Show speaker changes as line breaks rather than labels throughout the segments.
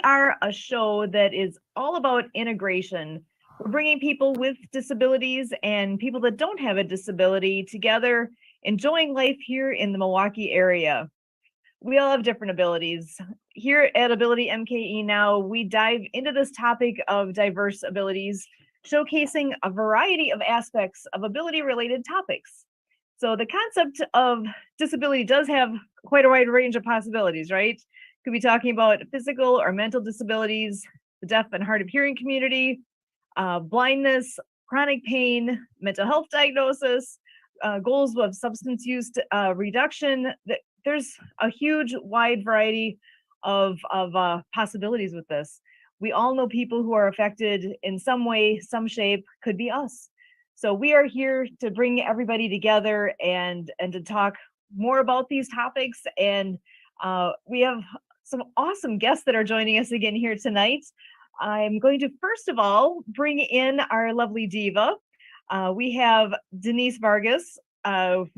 are a show that is all about integration. We're bringing people with disabilities and people that don't have a disability together, enjoying life here in the Milwaukee area. We all have different abilities. Here at AbilityMKE Now, we dive into this topic of diverse abilities, showcasing a variety of aspects of ability-related topics. So the concept of disability does have quite a wide range of possibilities, right? Could be talking about physical or mental disabilities, the deaf and hard of hearing community, blindness, chronic pain, mental health diagnosis, goals of substance use reduction. There's a huge wide variety of possibilities with this. We all know people who are affected in some way, some shape, could be us. So we are here to bring everybody together and to talk more about these topics. And we have some awesome guests that are joining us again here tonight. I'm going to first of all bring in our lovely DeVa. We have Denise Vargas of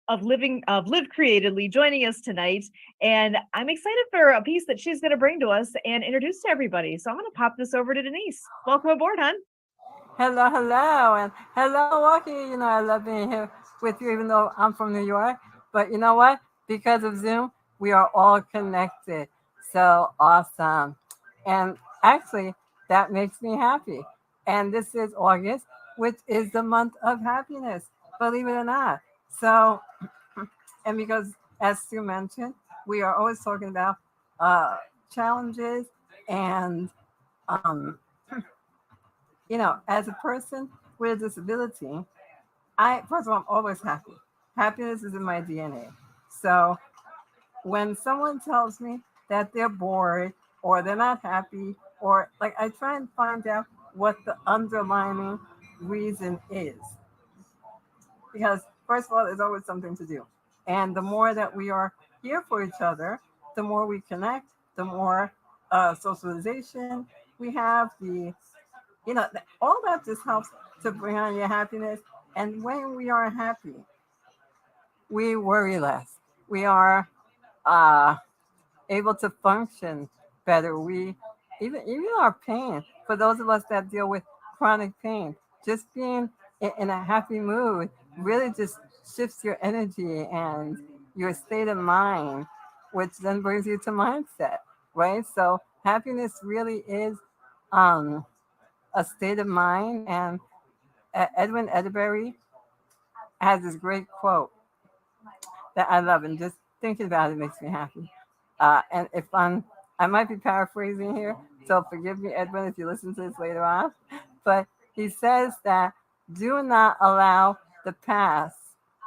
Live Createdly joining us tonight, and I'm excited for a piece that she's going to bring to us and introduce to everybody. So I'm going to pop this over to Denise. Welcome aboard, hon.
Hello, and hello, Milwaukee. I love being here with you, even though I'm from New York. But you know what? Because of Zoom, we are all connected. So awesome. And actually, that makes me happy. And this is August, which is the month of happiness, believe it or not. So, and because, as Sue mentioned, we are always talking about challenges and, as a person with a disability, first of all, I'm always happy. Happiness is in my DNA. So when someone tells me that they're bored or they're not happy, or like I try and find out what the underlying reason is. Because first of all, there's always something to do. And the more that we are here for each other, the more we connect, the more socialization we have, all that just helps to bring on your happiness. And when we are happy, we worry less. We are able to function better. We even our pain. For those of us that deal with chronic pain, just being in a happy mood really just shifts your energy and your state of mind, which then brings you to mindset, right? So happiness really is a state of mind. And Edwin Edinburgh has this great quote that I love, and just thinking about it makes me happy. And I might be paraphrasing here, so forgive me, Edwin, if you listen to this later on. But he says that do not allow the past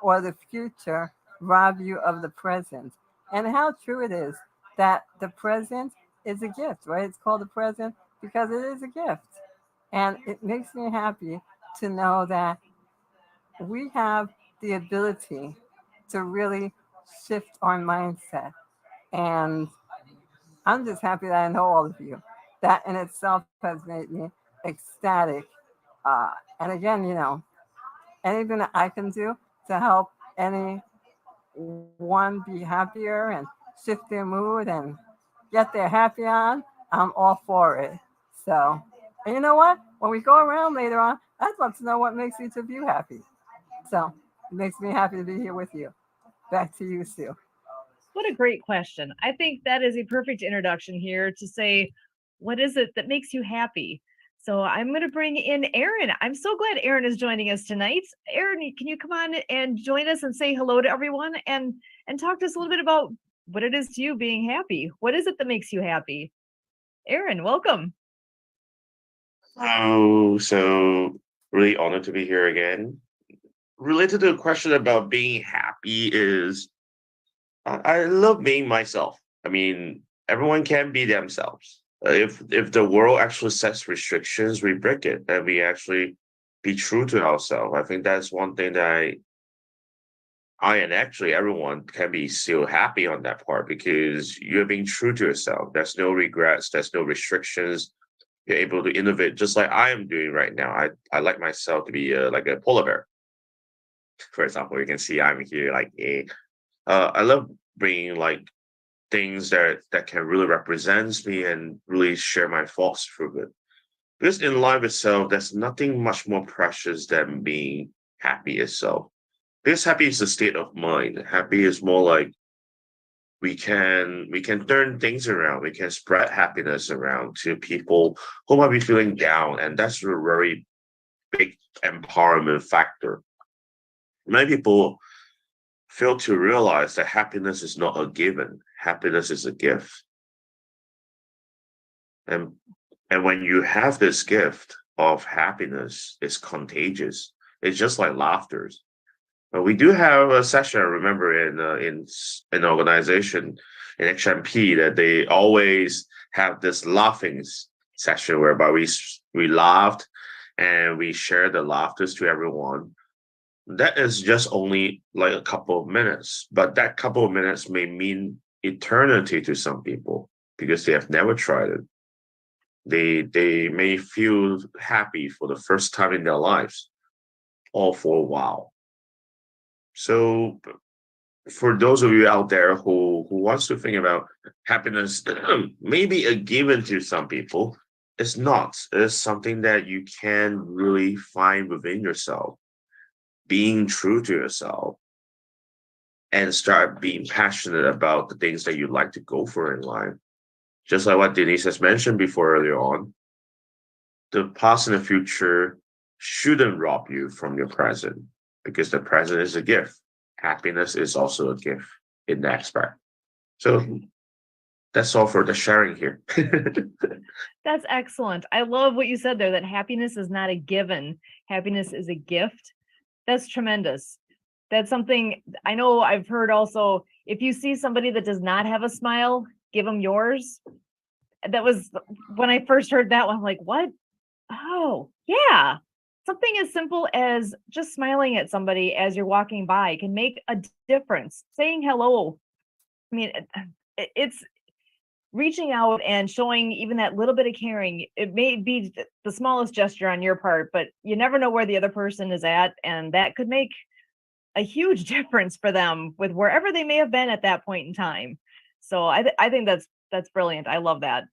or the future rob you of the present. And how true it is that the present is a gift, right? It's called the present because it is a gift. And it makes me happy to know that we have the ability to really shift our mindset. And I'm just happy that I know all of you. That in itself has made me ecstatic. And again, anything that I can do to help anyone be happier and shift their mood and get their happy on, I'm all for it. So, and you know what? When we go around later on, I'd love to know what makes each of you happy. So it makes me happy to be here with you. Back to you, Sue.
What a great question. I think that is a perfect introduction here to say, what is it that makes you happy? So I'm going to bring in Aaron. I'm so glad Aaron is joining us tonight. Aaron, can you come on and join us and say hello to everyone and talk to us a little bit about what it is to you being happy? What is it that makes you happy? Aaron, welcome.
Oh, so really honored to be here again. Related to the question about being happy is I love being myself. I mean, everyone can be themselves. If the world actually sets restrictions, we break it and we actually be true to ourselves. I think that's one thing that I and actually everyone can be still happy on that part because you're being true to yourself. There's no regrets. There's no restrictions. You're able to innovate just like I am doing right now. I like myself to be like a polar bear. For example, you can see I'm here like I love bringing like things that can really represent me and really share my thoughts through it. Because in life itself, there's nothing much more precious than being happy itself. Because happy is a state of mind. Happy is more like we can turn things around. We can spread happiness around to people who might be feeling down, and that's a very big empowerment factor. Many people fail to realize that happiness is not a given. Happiness is a gift. And and when you have this gift of happiness, it's contagious. It's just like laughter. We do have a session, I remember, in an organization in XMP that they always have this session whereby we laughed and we share the laughters to everyone. That is just only like a couple of minutes, but that couple of minutes may mean eternity to some people because they have never tried it. They may feel happy for the first time in their lives, all for a while. So for those of you out there who wants to think about happiness, maybe a given to some people, it's not. It's something that you can really find within yourself, being true to yourself, and start being passionate about the things that you like to go for in life. Just like what Denise has mentioned before earlier on, the past and the future shouldn't rob you from your present because the present is a gift. Happiness is also a gift in that aspect. So that's all for the sharing here.
That's excellent. I love what you said there, that happiness is not a given. Happiness is a gift. That's tremendous. That's something I know I've heard also. If you see somebody that does not have a smile, give them yours. That was when I first heard that one, I'm like, what? Oh, yeah. Something as simple as just smiling at somebody as you're walking by can make a difference. Saying hello. I mean, it's reaching out and showing even that little bit of caring. It may be the smallest gesture on your part, but you never know where the other person is at, and that could make a huge difference for them with wherever they may have been at that point in time. So I think that's brilliant. I love that.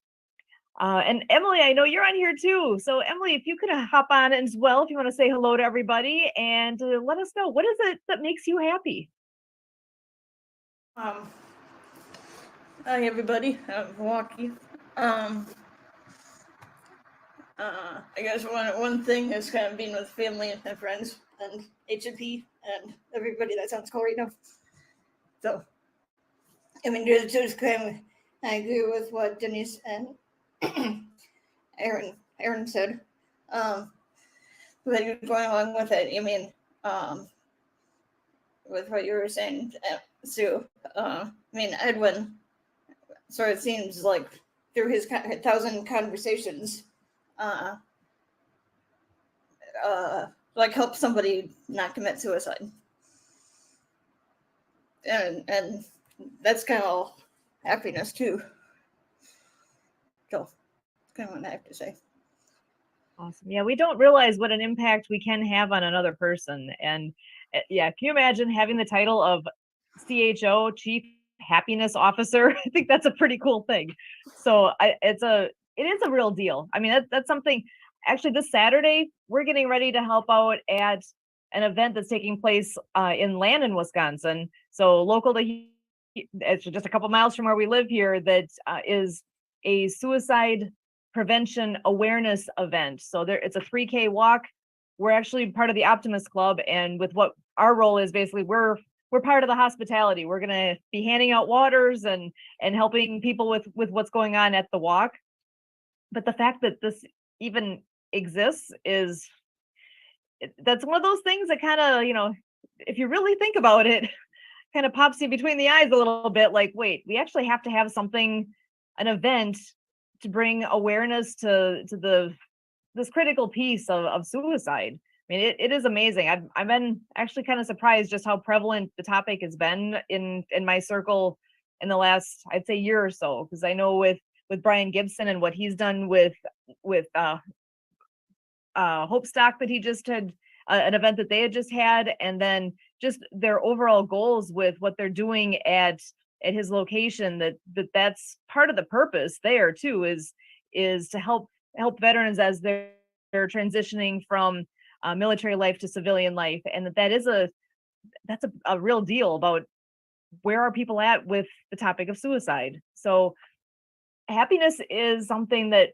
And Emily, I know you're on here too. So Emily, if you could hop on as well, if you want to say hello to everybody and let us know, what is it that makes you happy?
Hi everybody, I'm Pewaukee. I guess one thing is kind of being with family and friends and HMP and everybody. That sounds cool right now. So, I mean, just kind of, I agree with what Denise and Aaron said. But you're going along with it. I mean, with what you were saying, Sue. I mean, Edwin sort of seems like through his 1,000 conversations, like help somebody not commit suicide, and that's kind of happiness too. So that's kind of what I have to say.
Awesome. Yeah, we don't realize what an impact we can have on another person. And yeah, can you imagine having the title of CHO, Chief Happiness Officer? I think that's a pretty cool thing. So it is a real deal. I mean, that's something. Actually, this Saturday we're getting ready to help out at an event that's taking place in Landon, Wisconsin. So local to, it's just a couple miles from where we live here. That is a suicide prevention awareness event. So it's a 3K walk. We're actually part of the Optimist Club, and with what our role is, basically we're part of the hospitality. We're going to be handing out waters and helping people with what's going on at the walk. But the fact that this even exists that's one of those things that kind of, if you really think about it, kind of pops you between the eyes a little bit, like, wait, we actually have to have an event to bring awareness to this critical piece of suicide. I mean, it is amazing. I've been actually kind of surprised just how prevalent the topic has been in my circle in the last, I'd say, year or so. Because I know with Brian Gibson and what he's done with Hope Stock, that he just had an event that they had just had, and then just their overall goals with what they're doing at at his location, that's part of the purpose there too, is to help veterans as they're transitioning from military life to civilian life, and that's a real deal about where are people at with the topic of suicide. So happiness is something that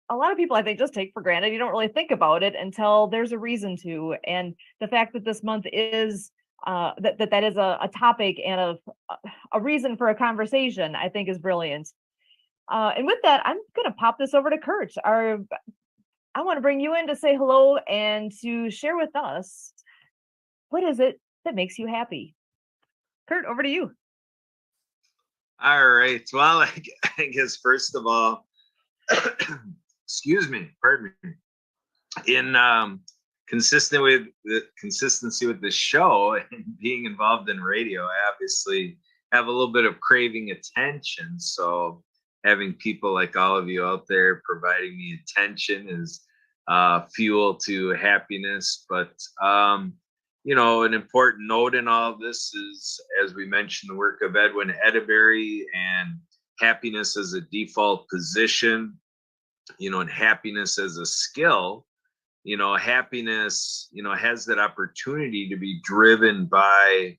a lot of people, I think, just take for granted. You don't really think about it until there's a reason to. And the fact that this month is that is a topic and a reason for a conversation, I think, is brilliant. And with that, I'm going to pop this over to Kurt. I want to bring you in to say hello and to share with us, what is it that makes you happy? Kurt, over to you.
All right. Well, I guess first of all, excuse me, pardon me. In consistency with the show and being involved in radio, I obviously have a little bit of craving attention. So having people like all of you out there providing me attention is fuel to happiness. But an important note in all of this is, as we mentioned, the work of Edwin Edeberry and happiness as a default position, and happiness as a skill. Happiness, has that opportunity to be driven by,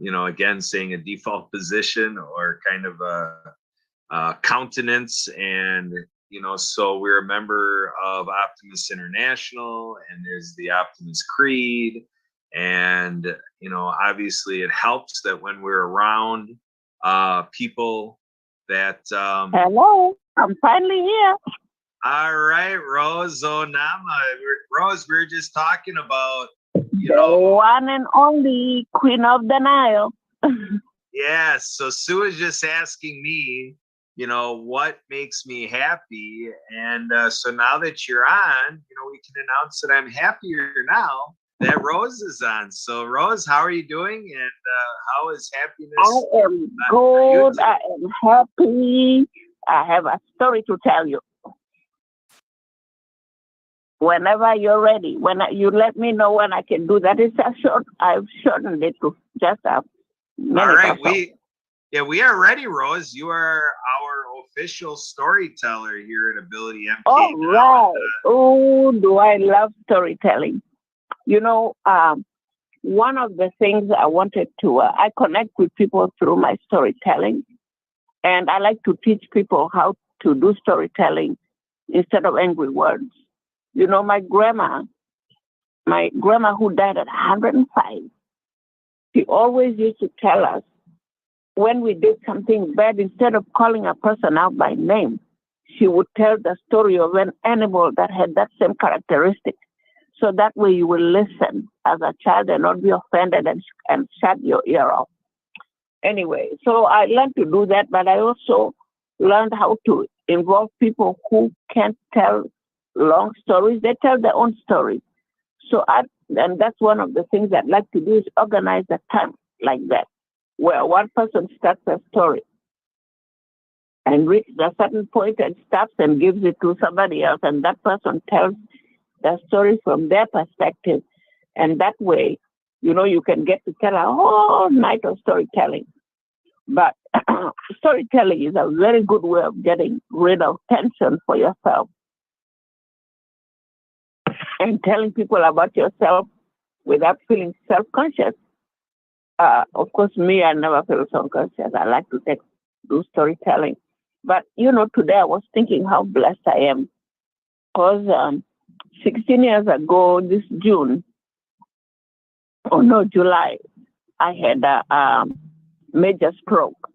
again, saying a default position or kind of a countenance. And, so we're a member of Optimist International, and there's the Optimist Creed. And, obviously it helps that when we're around people that...
Hello, I'm finally here.
All right, Rose Onama. Rose, we were just talking about,
The one and only Queen of the Nile.
Yeah, so Sue is just asking me, what makes me happy. And so now that you're on, we can announce that I'm happier now that Rose is on. So Rose, how are you doing? And how is happiness?
I am good. I am happy. I have a story to tell you. Whenever you're ready, when you let me know when I can do that. I've shortened it to just a minute.
All right,
or so.
we are ready, Rose. You are our official storyteller here at AbilityMKE.
All right. Oh, do I love storytelling? One of the things I wanted to, I connect with people through my storytelling, and I like to teach people how to do storytelling instead of angry words. My grandma who died at 105, she always used to tell us when we did something bad, instead of calling a person out by name, she would tell the story of an animal that had that same characteristic. So that way you will listen as a child and not be offended and shut your ear off. Anyway, so I learned to do that, but I also learned how to involve people who can't tell long stories. They tell their own stories. And that's one of the things I'd like to do, is organize a time like that, where one person starts a story and reaches a certain point and stops and gives it to somebody else, and that person tells the story from their perspective. And that way, you can get to tell a whole night of storytelling. But storytelling is a very good way of getting rid of tension for yourself and telling people about yourself without feeling self-conscious. Of course, me, I never feel self-conscious. I like to do storytelling. But, today I was thinking how blessed I am. Because 16 years ago, this July, I had a major stroke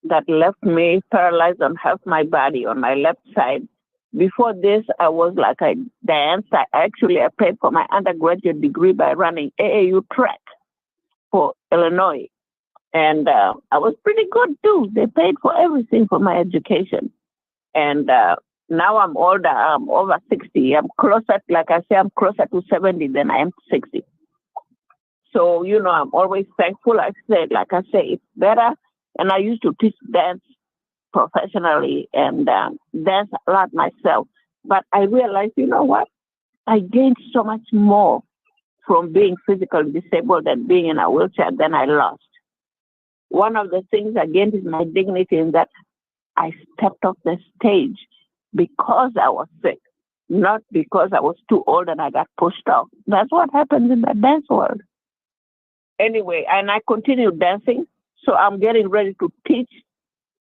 that left me paralyzed on half my body on my left side. Before this, I was like I danced. I paid for my undergraduate degree by running AAU track for Illinois. And I was pretty good too. They paid for everything for my education. And now I'm older. I'm over 60. I'm closer to 70 than I am 60. So, I'm always thankful. Like I say, it's better. And I used to teach dance professionally and dance a lot myself. But I realized, what? I gained so much more from being physically disabled and being in a wheelchair than I lost. one of the things again is my dignity in that I stepped off the stage because I was sick, not because I was too old and I got pushed off. That's what happens in the dance world. Anyway, and I continue dancing. So I'm getting ready to teach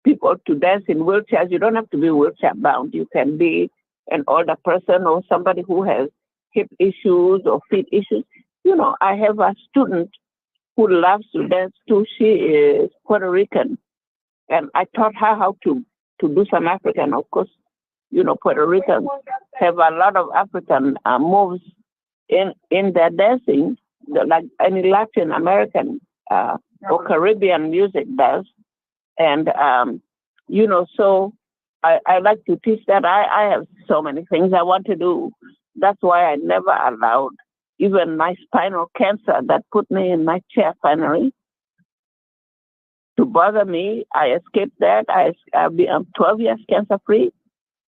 people to dance in wheelchairs. You don't have to be wheelchair bound. You can be an older person or somebody who has hip issues or feet issues. You know, I have a student who loves to dance too. She is Puerto Rican. And I taught her how to do some African. Of course, you know, Puerto Ricans have a lot of African moves in their dancing, like any Latin American or Caribbean music does. And, you know, so I like to teach that. I have so many things I want to do. That's why I never allowed even my spinal cancer that put me in my chair finally to bother me. I escaped that. I'm 12 years cancer free.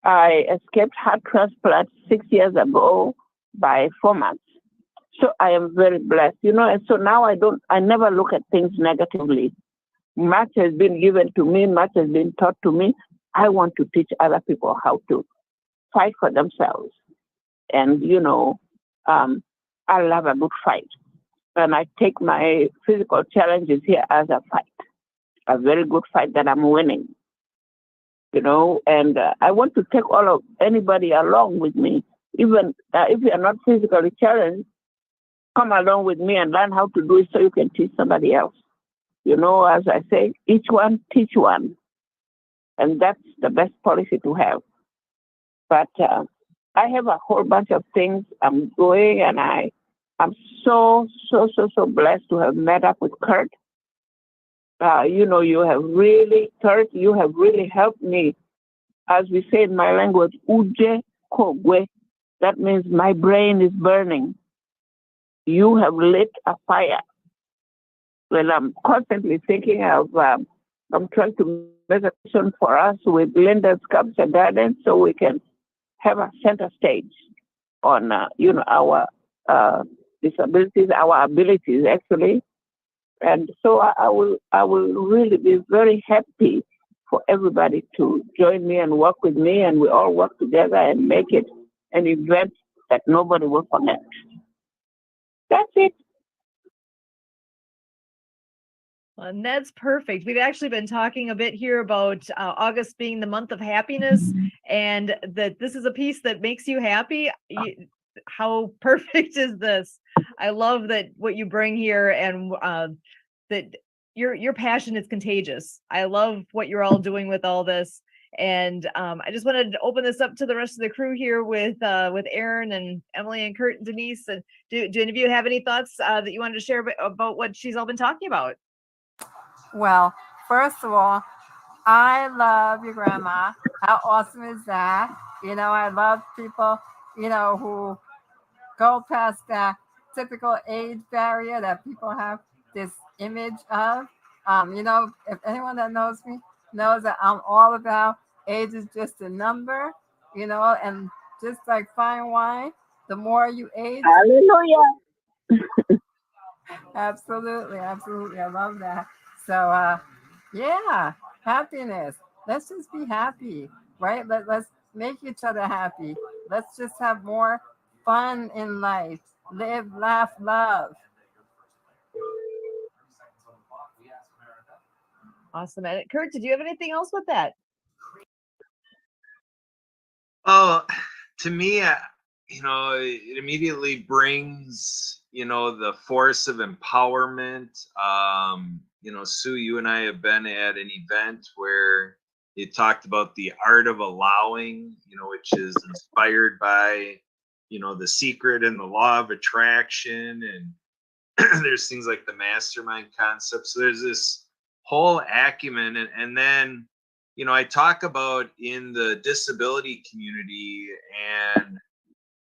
I escaped heart transplant 6 years ago by 4 months. So I am very blessed, you know, and so now I never look at things negatively. Much has been given to me, much has been taught to me. I want to teach other people how to fight for themselves. And, you know, I love a good fight. And I take my physical challenges here as a fight, a very good fight that I'm winning, you know, and I want to take anybody along with me. Even if you're not physically challenged, come along with me and learn how to do it so you can teach somebody else. You know, as I say, each one, teach one. And that's the best policy to have. But I have a whole bunch of things I'm doing, and I'm so blessed to have met up with Kurt. You know, Kurt, you have really helped me. As we say in my language, uje kogwe. That means my brain is burning. You have lit a fire. Well, I'm constantly thinking of, I'm trying to make a vision for us with Linda's Sculpture Garden so we can have a center stage on, you know, our disabilities, our abilities, actually. And so I will really be very happy for everybody to join me and work with me, and we all work together and make it an event that nobody will forget. That's it.
And that's perfect. We've actually been talking a bit here about August being the month of happiness, and that this is a piece that makes you happy. How perfect is this? I love that what you bring here, and that your passion is contagious. I love what you're all doing with all this. And I just wanted to open this up to the rest of the crew here with Aaron and Emily and Kurt and Denise. And do any of you have any thoughts that you wanted to share about what she's all been talking about?
Well, first of all, I love your grandma. How awesome is that? You know, I love people, you know, who go past that typical age barrier that people have this image of. You know, if anyone that knows me knows that I'm all about age is just a number, you know, and just like fine wine, the more you age.
Hallelujah.
Absolutely. I love that. So, yeah, happiness. Let's just be happy, right? Let's make each other happy. Let's just have more fun in life. Live, laugh, love.
Awesome. And Kurt, did you have anything else with that?
Oh, to me, you know, it immediately brings, you know, the force of empowerment. You know, Sue, you and I have been at an event where it talked about the art of allowing, you know, which is inspired by, you know, The Secret and the law of attraction. And there's things like the mastermind concept. So there's this whole acumen. And then, you know, I talk about in the disability community and,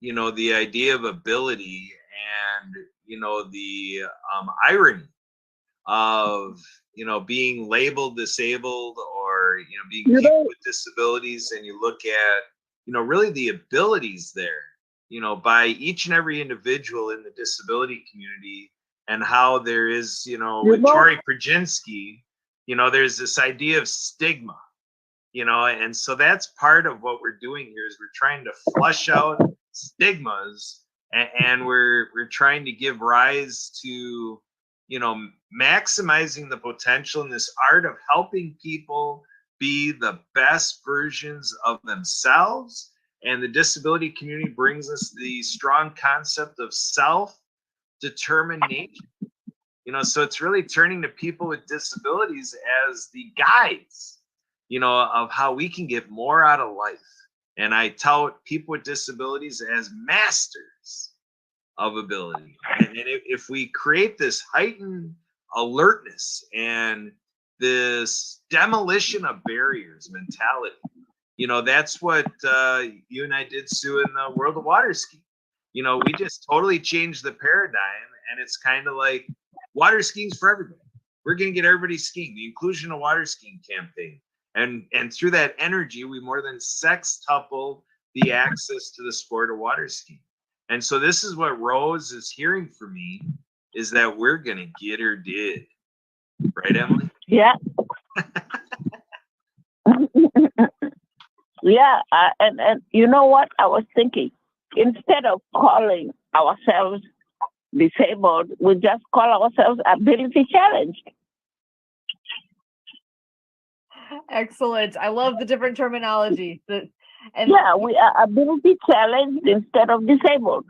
you know, the idea of ability and, you know, the irony of, you know, being labeled disabled or, you know, being people with disabilities. And you look at, you know, really the abilities there, you know, by each and every individual in the disability community, and how there is, you know, with Tori Przynski, there's this idea of stigma, and so that's part of what we're doing here is we're trying to flush out stigmas, and we're trying to give rise to, maximizing the potential in this art of helping people be the best versions of themselves. And the disability community brings us the strong concept of self-determination. So it's really turning to people with disabilities as the guides, of how we can get more out of life. And I tout people with disabilities as masters of ability. And if we create this heightened alertness and this demolition of barriers mentality, that's what you and I did, Sue, in the world of water skiing. We just totally changed the paradigm, and it's kind of like water skiing's for everybody. We're going to get everybody skiing, the inclusion of water skiing campaign. And through that energy, we more than sextuple the access to the sport of water skiing. And so this is what Rose is hearing from me, is that we're going to get her did. Right, Emily?
Yeah. Yeah. And you know what? I was thinking, instead of calling ourselves disabled, we just call ourselves ability challenged.
Excellent. I love the different terminology. We
are ability challenged instead of disabled.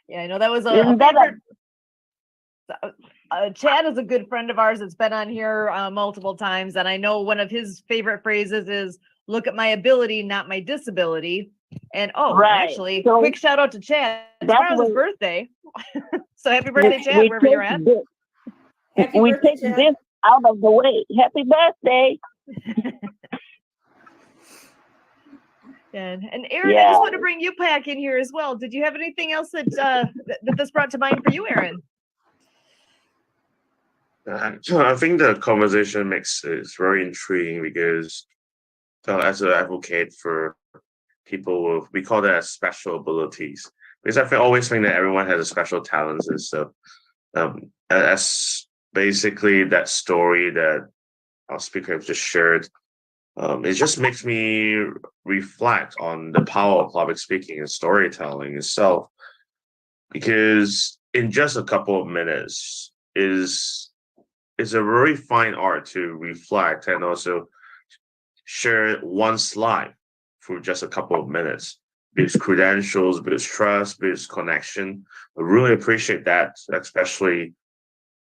Yeah, I know that was a favorite. Chad is a good friend of ours that's been on here multiple times, and I know one of his favorite phrases is "Look at my ability, not my disability." And actually, so, quick shout out to Chad. Tomorrow's his birthday, so happy birthday, Chad, wherever you're at.
We take this out of the way. Happy birthday.
And Aaron, I just want to bring you back in here as well. Did you have anything else that that this brought to mind for you, Aaron?
I think the conversation is very intriguing because as an advocate for people with, we call that special abilities, because I always think that everyone has a special talents and stuff. As basically that story that our speaker just shared, it just makes me reflect on the power of public speaking and storytelling itself, because in just a couple of minutes is a very fine art to reflect and also share one's life for just a couple of minutes. Builds credentials, builds trust, builds connection. I really appreciate that, especially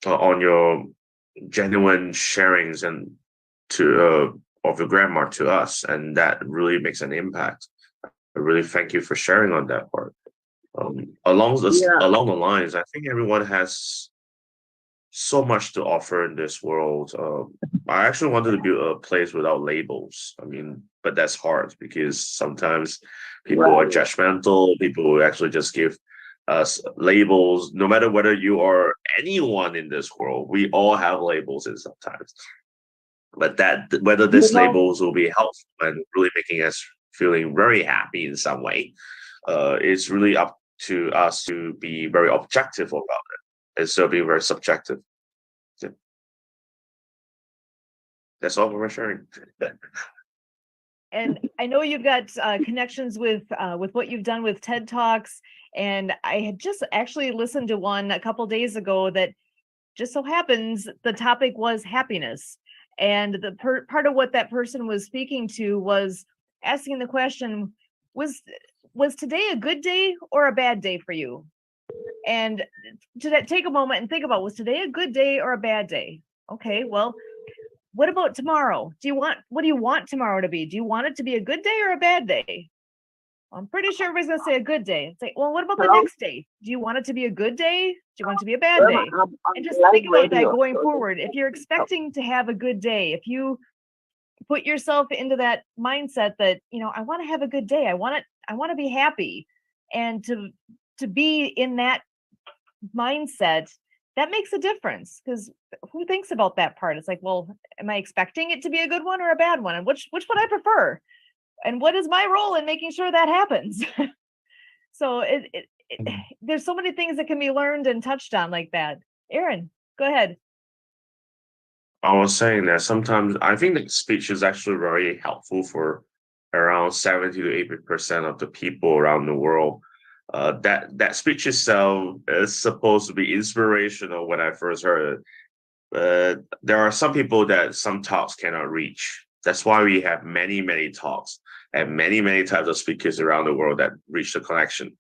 on your genuine sharings and to of your grandma to us, and that really makes an impact. I really thank you for sharing on that part. Along the lines, I think everyone has so much to offer in this world. I actually wanted to build a place without labels. But that's hard because sometimes people are judgmental. People will actually just give us labels. No matter whether you are anyone in this world, we all have labels in sometimes. But that whether these labels will be helpful and really making us feeling very happy in some way, it's really up to us to be very objective about it instead of being very subjective. So that's all we're sharing.
And I know you've got connections with what you've done with TED Talks, and I had just actually listened to one a couple days ago that just so happens the topic was happiness. And the part of what that person was speaking to was asking the question, was today a good day or a bad day for you? And to take a moment and think about, was today a good day or a bad day? Okay, well, what about tomorrow? What do you want tomorrow to be? Do you want it to be a good day or a bad day? I'm pretty sure everybody's gonna say a good day. It's like, well, what about the next day? Do you want it to be a good day? Do you want it to be a bad day? And just think about that going forward. If you're expecting to have a good day, if you put yourself into that mindset that, I want to have a good day. I want to be happy. And to be in that mindset, that makes a difference, because who thinks about that part? It's like, well, am I expecting it to be a good one or a bad one? And which would I prefer? And what is my role in making sure that happens? So there's so many things that can be learned and touched on like that. Aaron, go ahead.
I was saying that sometimes I think that speech is actually very helpful for around 70 to 80% of the people around the world. That speech itself is supposed to be inspirational when I first heard it. But there are some people that some talks cannot reach. That's why we have many, many talks and many, many types of speakers around the world that reach the connection.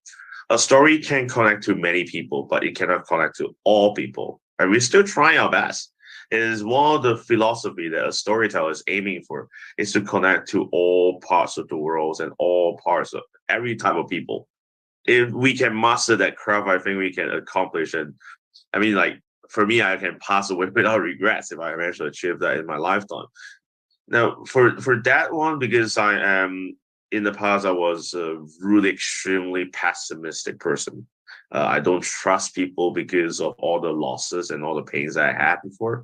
A story can connect to many people, but it cannot connect to all people. And we're still trying our best. It is one of the philosophy that a storyteller is aiming for, is to connect to all parts of the world and all parts of every type of people. If we can master that craft, I think we can accomplish it. I mean, like, for me, I can pass away without regrets if I eventually achieve that in my lifetime. Now, for that one, because I am in the past, I was a really extremely pessimistic person. I don't trust people because of all the losses and all the pains I had before.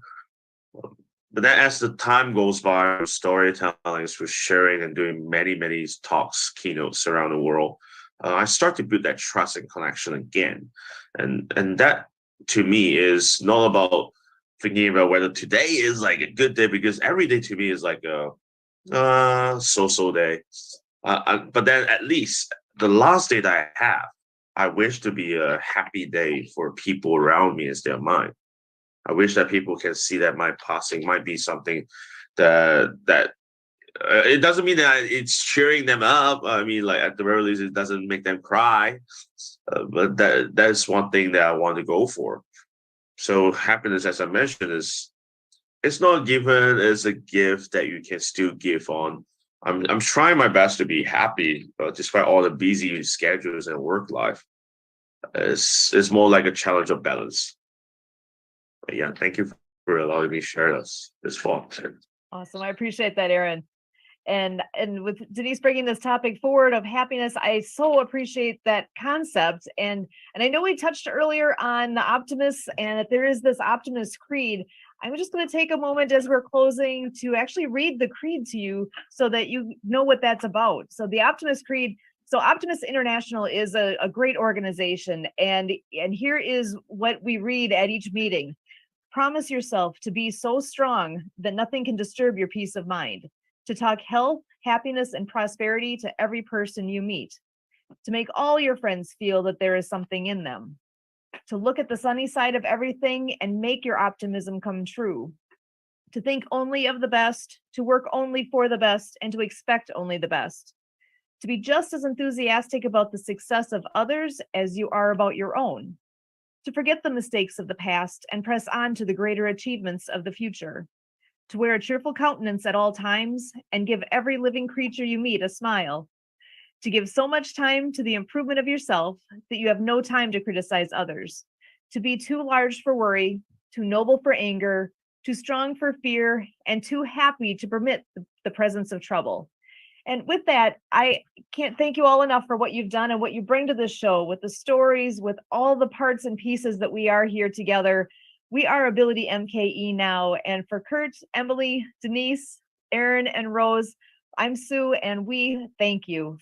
But then, as the time goes by, storytelling, through sharing and doing many, many talks, keynotes around the world, I start to build that trust and connection again, and that to me is not about thinking about whether today is like a good day, because every day to me is like a so-so day. But then at least the last day that I have, I wish to be a happy day for people around me instead of mine. I wish that people can see that my passing might be something that it doesn't mean that it's cheering them up. I mean, like, at the very least, it doesn't make them cry. But that's one thing that I want to go for. So happiness, as I mentioned, it's not given as a gift that you can still give on. I'm trying my best to be happy, despite all the busy schedules and work life. It's more like a challenge of balance. But yeah, thank you for allowing me to share this thought.
Awesome. I appreciate that, Aaron. And with Denise bringing this topic forward of happiness, I so appreciate that concept. And I know we touched earlier on the optimists, and that there is this optimist creed. I'm just going to take a moment as we're closing to actually read the creed to you so that you know what that's about. So the Optimist Creed, so Optimist International is a great organization. And here is what we read at each meeting. Promise yourself to be so strong that nothing can disturb your peace of mind, to talk health, happiness, and prosperity to every person you meet, to make all your friends feel that there is something in them, to look at the sunny side of everything and make your optimism come true, to think only of the best, to work only for the best, and to expect only the best, to be just as enthusiastic about the success of others as you are about your own, to forget the mistakes of the past and press on to the greater achievements of the future, to wear a cheerful countenance at all times and give every living creature you meet a smile, to give so much time to the improvement of yourself that you have no time to criticize others, to be too large for worry, too noble for anger, too strong for fear, and too happy to permit the presence of trouble. And with that, I can't thank you all enough for what you've done and what you bring to this show, with the stories, with all the parts and pieces that we are here together. We are Ability MKE Now. And for Kurt, Emily, Denise, Aaron, and Rose, I'm Sue, and we thank you.